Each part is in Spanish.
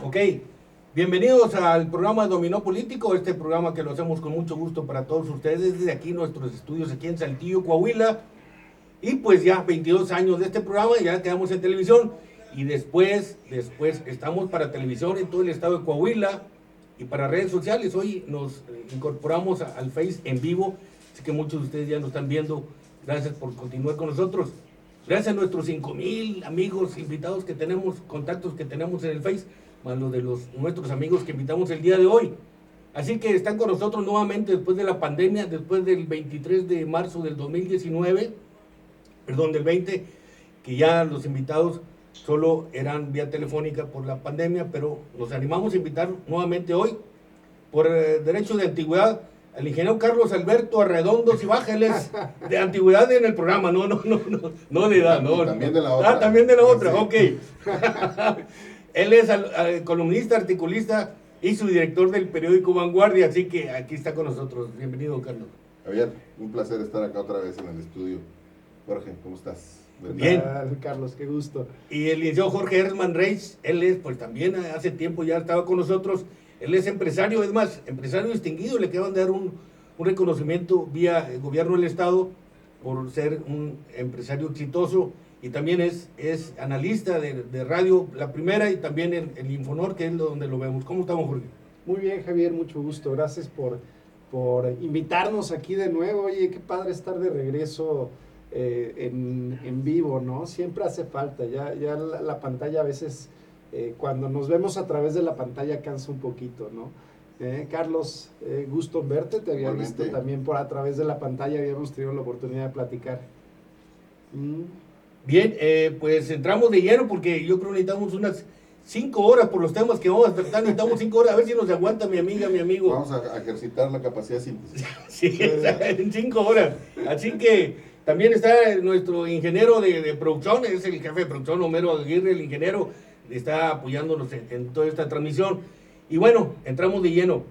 Ok, bienvenidos al programa Dominó Político, este programa que lo hacemos con mucho gusto para todos ustedes desde aquí nuestros estudios aquí en Saltillo, Coahuila. Y pues ya 22 años de este programa, ya quedamos en televisión y después estamos para televisión en todo el estado de Coahuila y para redes sociales. Hoy nos incorporamos al Face en vivo, así que muchos de ustedes ya nos están viendo. Gracias por continuar con nosotros. Gracias a nuestros 5,000 amigos invitados que tenemos, contactos que tenemos en el Face, más los de nuestros amigos que invitamos el día de hoy. Así que están con nosotros nuevamente después de la pandemia, después del 23 de marzo del 2019, perdón, del 20, que ya los invitados solo eran vía telefónica por la pandemia, pero los animamos a invitar nuevamente hoy, por derecho de antigüedad, al ingeniero Carlos Alberto Arredondos y Bájeles, de antigüedad en el programa, no de edad, no. También de la otra. Ah, también de la otra, Sí. ok. Él es columnista, articulista y su director del periódico Vanguardia, así que aquí está con nosotros. Bienvenido, Carlos. Javier, un placer estar acá otra vez en el estudio. Jorge, ¿cómo estás? Bien. Carlos, qué gusto. Y el licenciado Jorge Herman Reis, él es, pues también hace tiempo ya estaba con nosotros. Él es empresario, es más, empresario distinguido. Le acaban de dar un reconocimiento vía el gobierno del estado por ser un empresario exitoso. Y también es analista de radio, la primera, y también el Infonor, que es donde lo vemos. ¿Cómo estamos, Jorge? Muy bien, Javier, mucho gusto. Gracias por invitarnos aquí de nuevo. Oye, qué padre estar de regreso en vivo, ¿no? Siempre hace falta. Ya la pantalla a veces, cuando nos vemos a través de la pantalla, cansa un poquito, ¿no? Carlos, gusto en verte. Te había Igualmente. visto también por a través de la pantalla. Habíamos tenido la oportunidad de platicar. Bien, pues entramos de lleno porque yo creo que necesitamos unas 5 horas por los temas que vamos a tratar. Necesitamos 5 horas, a ver si nos aguanta mi amiga, mi amigo. Vamos a ejercitar la capacidad de síntesis. Sí, en 5 horas. Así que también está nuestro ingeniero de producción, es el jefe de producción, Homero Aguirre, el ingeniero, está apoyándonos en toda esta transmisión. Y bueno, entramos de lleno.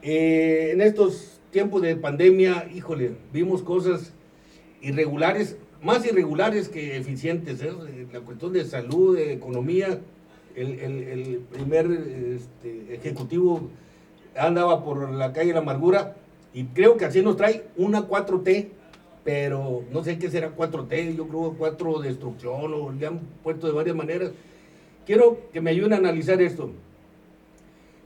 En estos tiempos de pandemia, híjole, vimos cosas irregulares, más irregulares que eficientes, ¿eh? La cuestión de salud, de economía. El primer ejecutivo andaba por la calle de la amargura y creo que así nos trae una 4T, pero no sé qué será 4T, yo creo 4 destrucción, o le han puesto de varias maneras. Quiero que me ayuden a analizar esto.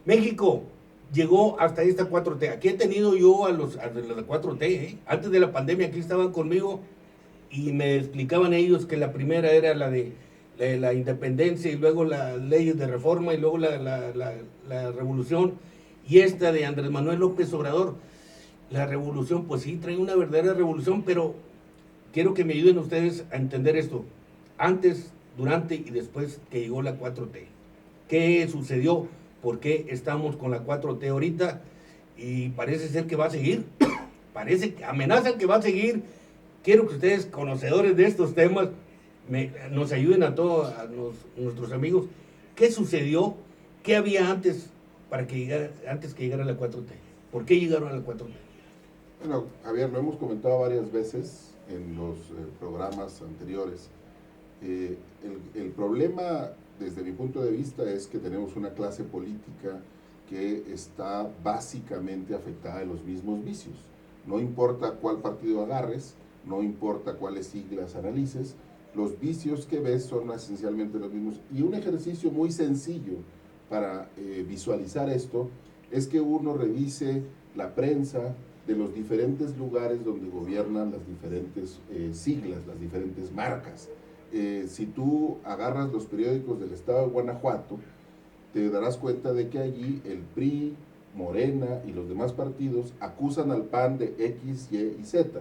México llegó hasta esta 4T. Aquí he tenido yo a los de la 4T, ¿eh? Antes de la pandemia aquí estaban conmigo y me explicaban ellos que la primera era la de la independencia y luego las leyes de reforma y luego la revolución, y esta de Andrés Manuel López Obrador. La revolución, pues sí, trae una verdadera revolución, pero quiero que me ayuden ustedes a entender esto. Antes, durante y después que llegó la 4T. ¿Qué sucedió? ¿Por qué estamos con la 4T ahorita? Y parece ser que va a seguir. Parece que amenazan que va a seguir. Quiero que ustedes, conocedores de estos temas, nos ayuden a todos, nuestros amigos. ¿Qué sucedió? ¿Qué había antes antes que llegara la 4T? ¿Por qué llegaron a la 4T? Bueno, Javier, lo hemos comentado varias veces en los programas anteriores. El problema, desde mi punto de vista, es que tenemos una clase política que está básicamente afectada de los mismos vicios. No importa cuál partido agarres, no importa cuáles siglas analices, los vicios que ves son esencialmente los mismos. Y un ejercicio muy sencillo para visualizar esto es que uno revise la prensa de los diferentes lugares donde gobiernan las diferentes siglas, las diferentes marcas. Si tú agarras los periódicos del estado de Guanajuato, te darás cuenta de que allí el PRI, Morena y los demás partidos acusan al PAN de X, Y y Z.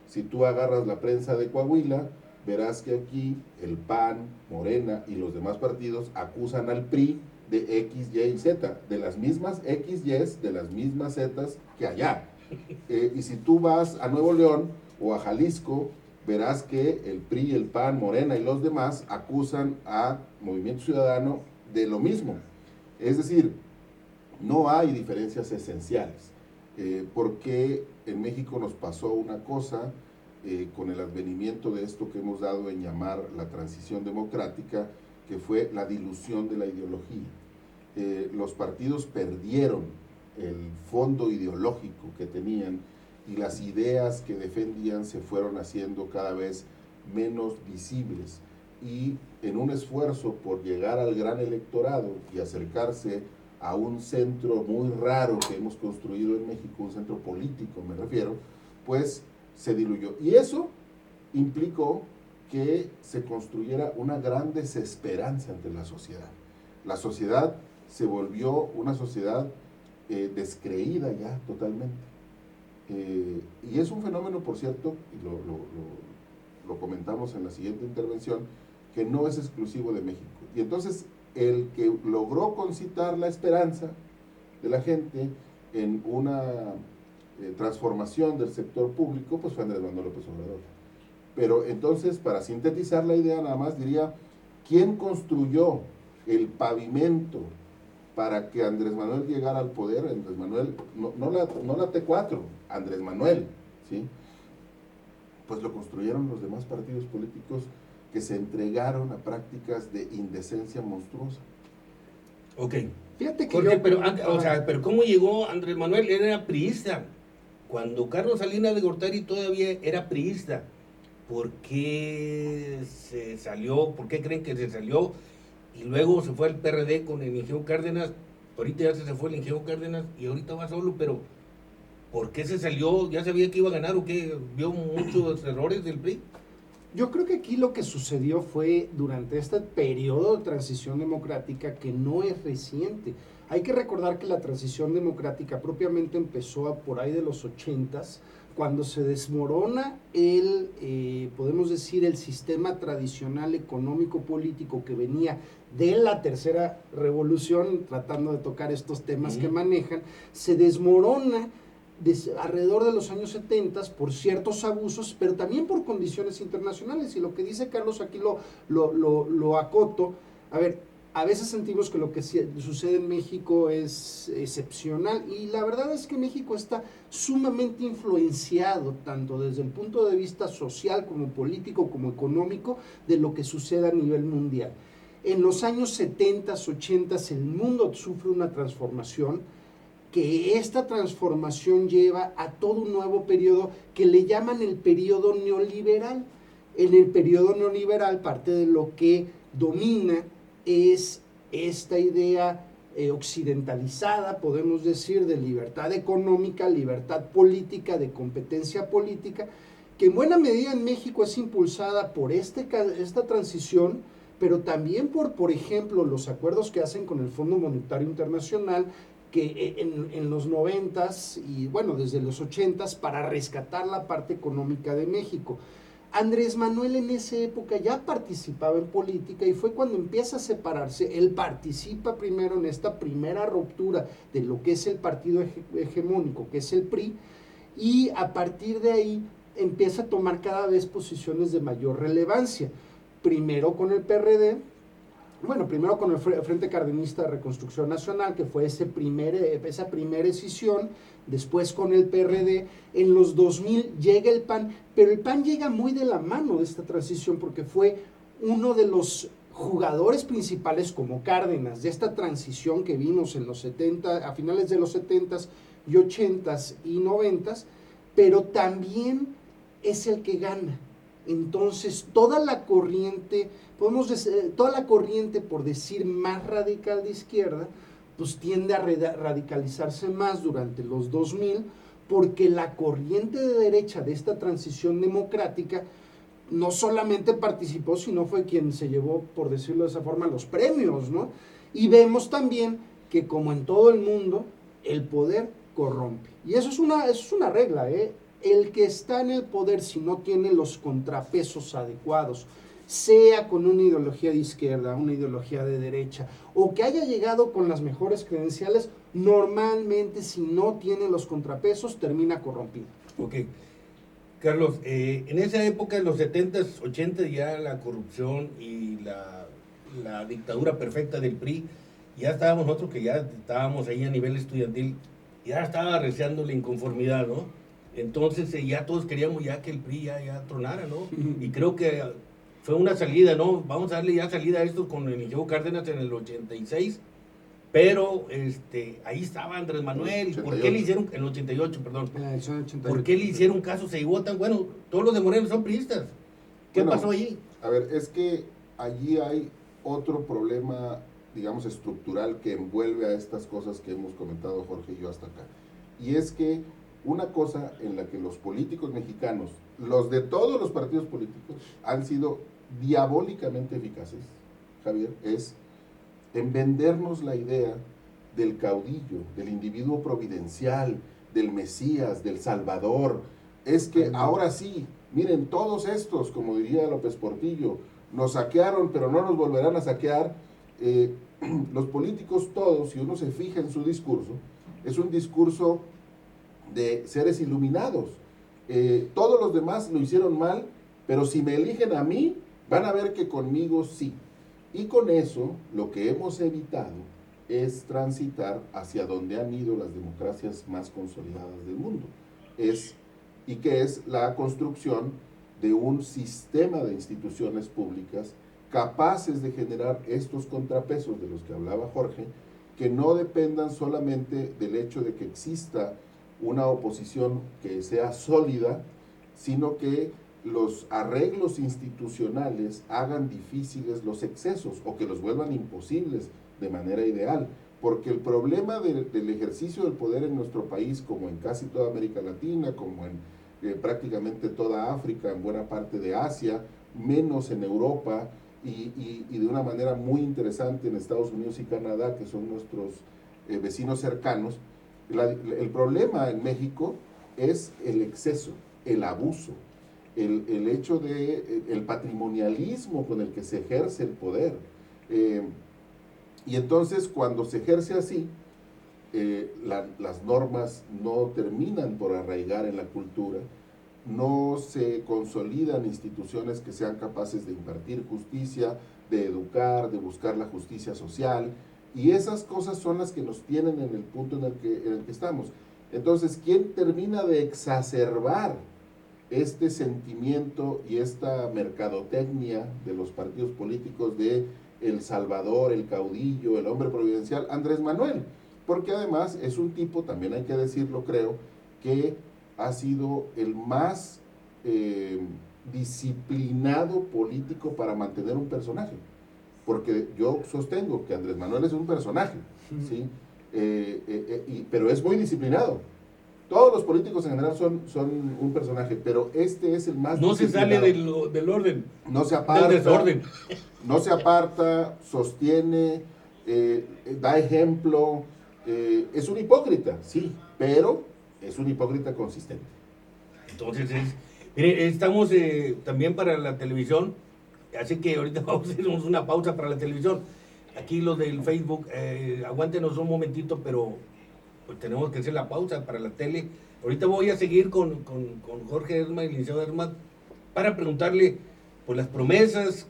Si tú agarras la prensa de Coahuila, verás que aquí el PAN, Morena y los demás partidos acusan al PRI de X, Y y Z, de las mismas X, Y, de las mismas Z que allá. Y si tú vas a Nuevo León o a Jalisco, verás que el PRI, el PAN, Morena y los demás acusan a Movimiento Ciudadano de lo mismo. Es decir, no hay diferencias esenciales, porque en México nos pasó una cosa con el advenimiento de esto que hemos dado en llamar la transición democrática, que fue la dilución de la ideología. los partidos perdieron el fondo ideológico que tenían y las ideas que defendían se fueron haciendo cada vez menos visibles, y en un esfuerzo por llegar al gran electorado y acercarse a un centro muy raro que hemos construido en México, un centro político me refiero, pues se diluyó. Y eso implicó que se construyera una gran desesperanza ante la sociedad. La sociedad se volvió una sociedad descreída ya totalmente. Y es un fenómeno, por cierto, y lo comentamos en la siguiente intervención, que no es exclusivo de México. Y entonces el que logró concitar la esperanza de la gente en una transformación del sector público, pues fue Andrés Manuel López Obrador. Pero entonces, para sintetizar la idea nada más, diría, ¿quién construyó el pavimento para que Andrés Manuel llegara al poder? Andrés Manuel, no la T4, Andrés Manuel, ¿sí? Pues lo construyeron los demás partidos políticos que se entregaron a prácticas de indecencia monstruosa. Ok. Fíjate que Jorge, yo... pero ¿cómo llegó Andrés Manuel? Él era priista. Cuando Carlos Salinas de Gortari todavía era priista. ¿Por qué se salió? ¿Por qué creen que se salió? Y luego se fue al PRD con el Ingeniero Cárdenas. Ahorita ya se fue el Ingeniero Cárdenas y ahorita va solo, pero ¿por qué se salió? ¿Ya sabía que iba a ganar o qué? ¿Vio muchos errores del PRI? Yo creo que aquí lo que sucedió fue durante este periodo de transición democrática que no es reciente. Hay que recordar que la transición democrática propiamente empezó por ahí de los 80s, cuando se desmorona podemos decir, el sistema tradicional económico-político que venía de la tercera revolución, tratando de tocar estos temas que manejan, se desmorona alrededor de los años 70 por ciertos abusos, pero también por condiciones internacionales. Y lo que dice Carlos aquí lo acoto. A ver, a veces sentimos que lo que sucede en México es excepcional, y la verdad es que México está sumamente influenciado, tanto desde el punto de vista social como político como económico, de lo que sucede a nivel mundial. En los años 70, 80 el mundo sufre una transformación, que esta transformación lleva a todo un nuevo periodo que le llaman el periodo neoliberal. En el periodo neoliberal, parte de lo que domina es esta idea occidentalizada, podemos decir, de libertad económica, libertad política, de competencia política, que en buena medida en México es impulsada por esta transición, pero también por ejemplo, los acuerdos que hacen con el Fondo Monetario Internacional, que en los 90s y bueno, desde los 80s, para rescatar la parte económica de México. Andrés Manuel en esa época ya participaba en política y fue cuando empieza a separarse. Él participa primero en esta primera ruptura de lo que es el partido hegemónico, que es el PRI, y a partir de ahí empieza a tomar cada vez posiciones de mayor relevancia. Primero con el PRD, bueno, primero con el Frente Cardenista de Reconstrucción Nacional, que fue esa primera escisión, después con el PRD, en los 2000 llega el PAN, pero el PAN llega muy de la mano de esta transición porque fue uno de los jugadores principales como Cárdenas de esta transición que vimos en los 70, a finales de los 70s y 80s y 90s, pero también es el que gana. Entonces, toda la corriente, por decir, más radical de izquierda, pues tiende a radicalizarse más durante los 2000, porque la corriente de derecha de esta transición democrática no solamente participó, sino fue quien se llevó, por decirlo de esa forma, los premios, ¿no? Y vemos también que, como en todo el mundo, el poder corrompe. Y eso es una regla, ¿eh? El que está en el poder, si no tiene los contrapesos adecuados, sea con una ideología de izquierda, una ideología de derecha, o que haya llegado con las mejores credenciales, normalmente si no tiene los contrapesos, termina corrompido. Ok. Carlos, en esa época, en los 70s, 80s, ya la corrupción y la dictadura perfecta del PRI, ya estábamos nosotros que ya estábamos ahí a nivel estudiantil, ya estaba arreciando la inconformidad, ¿no? Entonces ya todos queríamos ya que el PRI ya tronara, ¿no? Y creo que fue una salida, ¿no? Vamos a darle ya salida a esto con el Ingeniero Cárdenas en el 86, pero ahí estaba Andrés Manuel. ¿Por qué le hicieron, en el 88, perdón, por qué le hicieron caso? Se llevó tan bueno, todos los de Moreno son priistas. ¿Qué pasó allí? A ver, es que allí hay otro problema, digamos, estructural que envuelve a estas cosas que hemos comentado Jorge y yo hasta acá. Y es que una cosa en la que los políticos mexicanos, los de todos los partidos políticos, han sido diabólicamente eficaces, Javier, es en vendernos la idea del caudillo, del individuo providencial, del Mesías, del Salvador. Es que ahora sí, miren, todos estos, como diría López Portillo, nos saquearon, pero no nos volverán a saquear. Los políticos todos, si uno se fija en su discurso, es un discurso de seres iluminados. Todos los demás lo hicieron mal, pero si me eligen a mí, van a ver que conmigo sí. Y con eso, lo que hemos evitado es transitar hacia donde han ido las democracias más consolidadas del mundo. Y que es la construcción de un sistema de instituciones públicas capaces de generar estos contrapesos de los que hablaba Jorge, que no dependan solamente del hecho de que exista una oposición que sea sólida, sino que los arreglos institucionales hagan difíciles los excesos o que los vuelvan imposibles de manera ideal. Porque el problema del ejercicio del poder en nuestro país, como en casi toda América Latina, como en prácticamente toda África, en buena parte de Asia, menos en Europa y de una manera muy interesante en Estados Unidos y Canadá, que son nuestros vecinos cercanos, el problema en México es el exceso, el abuso, el hecho de el patrimonialismo con el que se ejerce el poder. Y entonces cuando se ejerce así, las normas no terminan por arraigar en la cultura, no se consolidan instituciones que sean capaces de impartir justicia, de educar, de buscar la justicia social, y esas cosas son las que nos tienen en el punto en el que estamos. Entonces, ¿quién termina de exacerbar este sentimiento y esta mercadotecnia de los partidos políticos de el Salvador, el caudillo, el hombre providencial? Andrés Manuel, porque además es un tipo, también hay que decirlo, creo, que ha sido el más disciplinado político para mantener un personaje, porque yo sostengo que Andrés Manuel es un personaje, ¿sí? Pero es muy disciplinado. Todos los políticos en general son un personaje, pero este es el más no disciplinado. se sale del orden, no se aparta, del desorden. No se aparta, sostiene, da ejemplo, es un hipócrita, sí, pero es un hipócrita consistente. Entonces, mire, estamos también para la televisión, así que ahorita vamos a hacer una pausa para la televisión. Aquí los del Facebook, aguántenos un momentito, pero pues tenemos que hacer la pausa para la tele. Ahorita voy a seguir con Jorge Hersman, el licenciado Hersman, para preguntarle por las promesas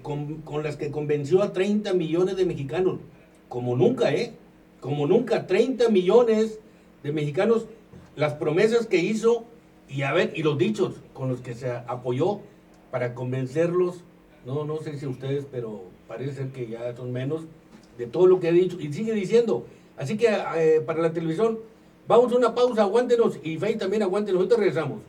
con las que convenció a 30 millones de mexicanos, como nunca, como nunca, 30 millones de mexicanos, las promesas que hizo y los dichos con los que se apoyó para convencerlos, no sé si ustedes, pero parece ser que ya son menos, de todo lo que ha dicho y sigue diciendo. Así que para la televisión, vamos a una pausa, aguántenos, y Fey también aguántenos, ahorita regresamos.